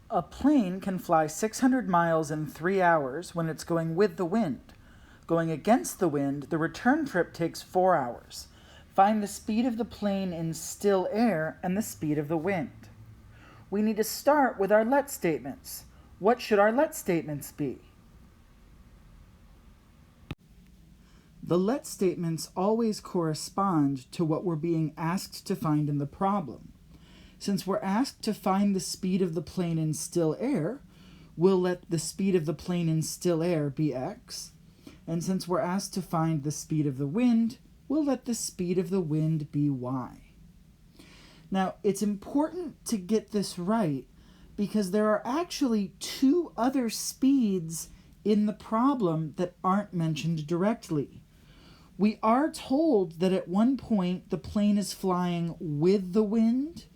A plane can fly 600 miles in 3 hours when it's going with the wind. Going against the wind, the return trip takes 4 hours. Find the speed of the plane in still air and the speed of the wind. We need to start with our let statements. What should our let statements be? The let statements always correspond to what we're being asked to find in the problem. Since we're asked to find the speed of the plane in still air, we'll let the speed of the plane in still air be x. And since we're asked to find the speed of the wind, we'll let the speed of the wind be y. Now, it's important to get this right because there are actually two other speeds in the problem that aren't mentioned directly. We are told that at one point the plane is flying with the wind,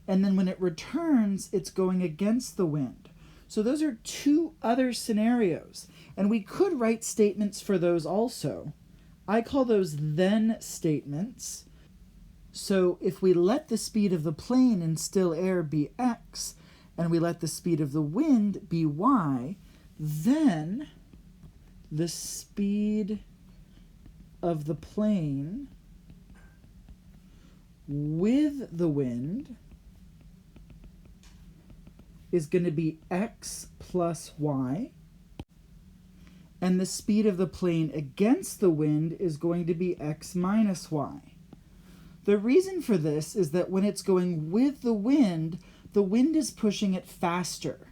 and then when it returns, it's going against the wind. So those are two other scenarios, and we could write statements for those also. I call those then statements. So if we let the speed of the plane in still air be x, and we let the speed of the wind be y, then the speed of the plane with the wind is going to be x plus y, and the speed of the plane against the wind is going to be x minus y. The reason for this is that when it's going with the wind is pushing it faster.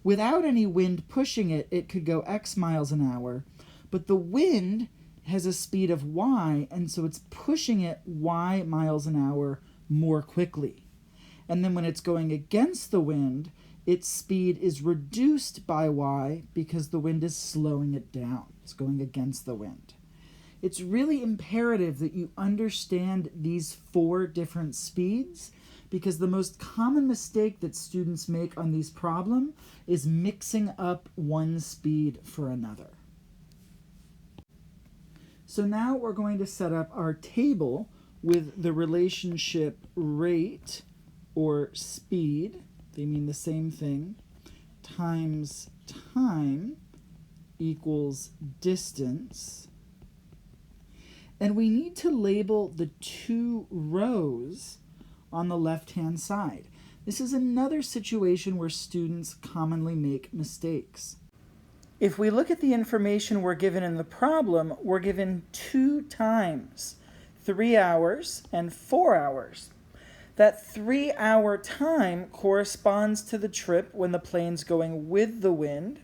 Without any wind pushing it, it could go x miles an hour, but the wind has a speed of y, and so it's pushing it y miles an hour more quickly. And then when it's going against the wind, its speed is reduced by y because the wind is slowing it down. It's going against the wind. It's really imperative that you understand these four different speeds because the most common mistake that students make on these problems is mixing up one speed for another. So now we're going to set up our table with the relationship rate or speed, they mean the same thing, times time equals distance. And we need to label the two rows on the left-hand side. This is another situation where students commonly make mistakes. If we look at the information we're given in the problem, we're given 2 times, 3 hours and 4 hours. That 3-hour time corresponds to the trip when the plane's going with the wind,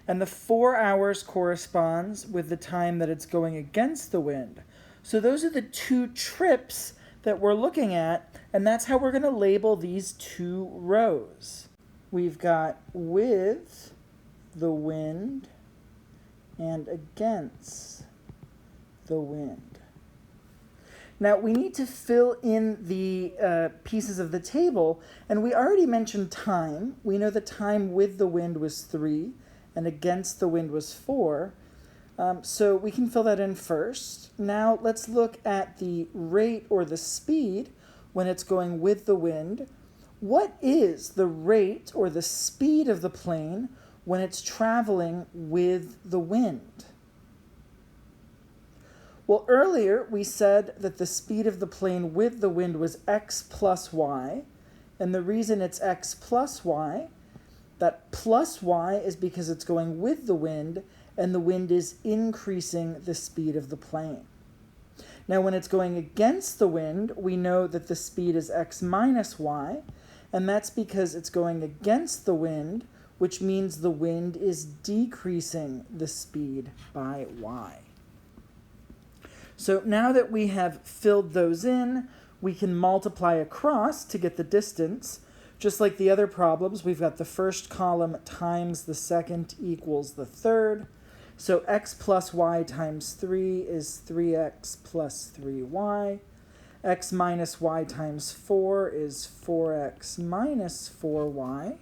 and the 4 hours corresponds with the time that it's going against the wind. So those are the two trips that we're looking at, and that's how we're going to label these two rows. We've got with the wind and against the wind. Now we need to fill in the pieces of the table, and we already mentioned time. We know the time with the wind was 3 and against the wind was 4. So we can fill that in first. Now let's look at the rate or the speed when it's going with the wind. What is the rate or the speed of the plane when it's traveling with the wind? Well, earlier we said that the speed of the plane with the wind was x plus y, and the reason it's x plus y, that plus y is because it's going with the wind, and the wind is increasing the speed of the plane. Now, when it's going against the wind, we know that the speed is x minus y, and that's because it's going against the wind, which means the wind is decreasing the speed by y. So now that we have filled those in, we can multiply across to get the distance. Just like the other problems, we've got the first column times the second equals the third. So x plus y times 3 is 3x plus 3y. X minus y times 4 is 4x minus 4y.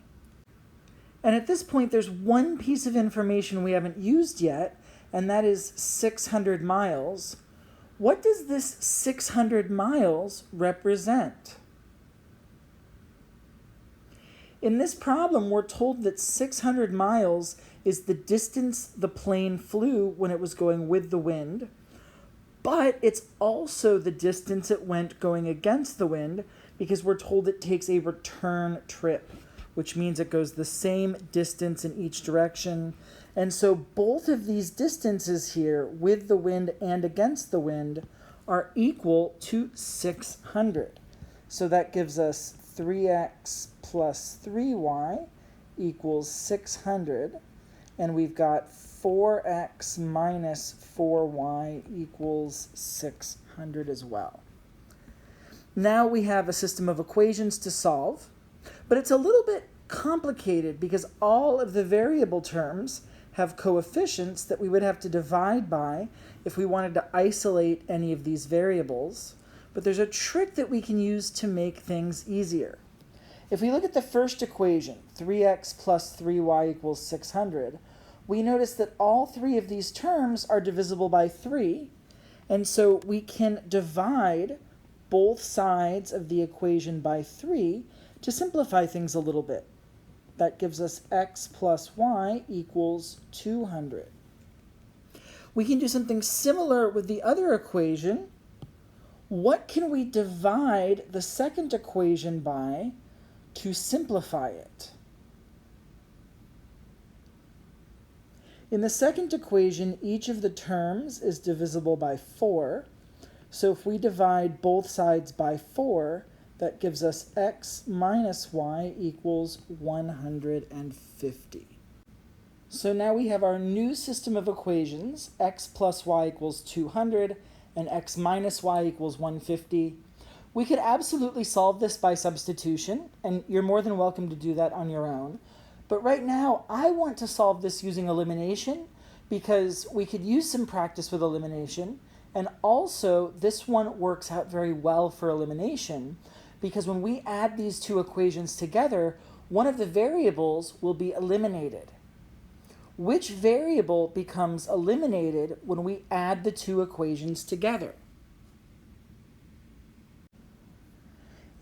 And at this point, there's one piece of information we haven't used yet, and that is 600 miles. What does this 600 miles represent? In this problem, we're told that 600 miles is the distance the plane flew when it was going with the wind, but it's also the distance it went going against the wind, because we're told it takes a return trip, which means it goes the same distance in each direction. And so both of these distances here, with the wind and against the wind, are equal to 600. So that gives us 3x plus 3y equals 600. And we've got 4x minus 4y equals 600 as well. Now we have a system of equations to solve, but it's a little bit complicated because all of the variable terms have coefficients that we would have to divide by if we wanted to isolate any of these variables. But there's a trick that we can use to make things easier. If we look at the first equation, 3x plus 3y equals 600, we notice that all three of these terms are divisible by 3, and so we can divide both sides of the equation by 3 to simplify things a little bit. That gives us x plus y equals 200. We can do something similar with the other equation. What can we divide the second equation by to simplify it? In the second equation, each of the terms is divisible by 4. So if we divide both sides by 4, that gives us x minus y equals 150. So now we have our new system of equations, x plus y equals 200, and x minus y equals 150. We could absolutely solve this by substitution, and you're more than welcome to do that on your own. But right now, I want to solve this using elimination, because we could use some practice with elimination, and also this one works out very well for elimination, because when we add these two equations together, one of the variables will be eliminated. Which variable becomes eliminated when we add the two equations together?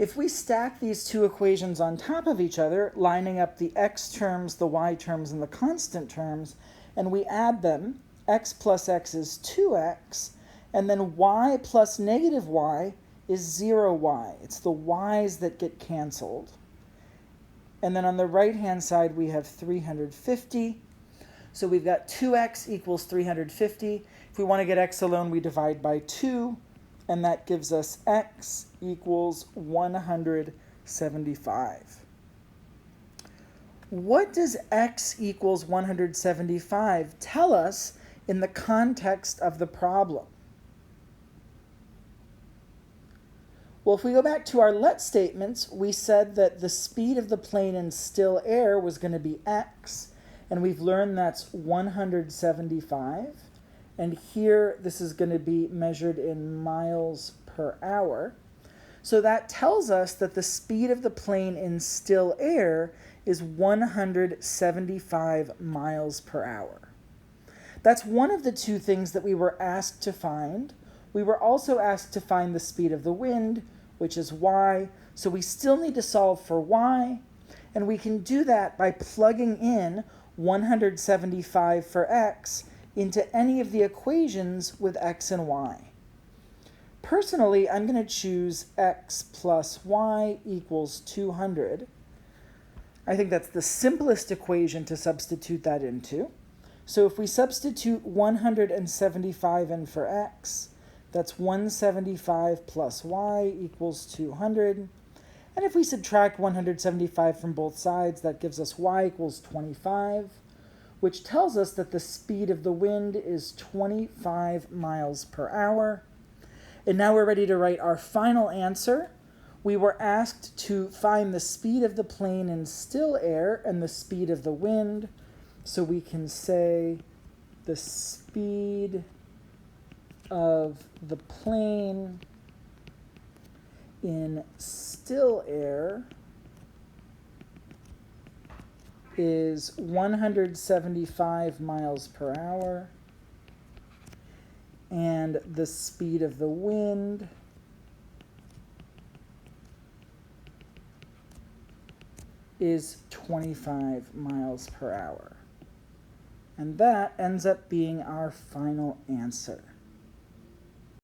If we stack these two equations on top of each other, lining up the x terms, the y terms, and the constant terms, and we add them, x plus x is 2x, and then y plus negative y is 0y. It's the y's that get canceled. And then on the right-hand side, we have 350. So we've got 2x equals 350. If we want to get x alone, we divide by 2, and that gives us x equals 175. What does x equals 175 tell us in the context of the problem? Well, if we go back to our let statements, we said that the speed of the plane in still air was going to be x, and we've learned that's 175. And here, this is going to be measured in miles per hour. So that tells us that the speed of the plane in still air is 175 miles per hour. That's one of the two things that we were asked to find. We were also asked to find the speed of the wind, which is y. So we still need to solve for y, and we can do that by plugging in 175 for x into any of the equations with x and y. Personally, I'm going to choose x plus y equals 200. I think that's the simplest equation to substitute that into. So if we substitute 175 in for x, that's 175 plus y equals 200. And if we subtract 175 from both sides, that gives us y equals 25, which tells us that the speed of the wind is 25 miles per hour. And now we're ready to write our final answer. We were asked to find the speed of the plane in still air and the speed of the wind. So we can say the speed of the plane in still air is 175 miles per hour, and the speed of the wind is 25 miles per hour. And that ends up being our final answer.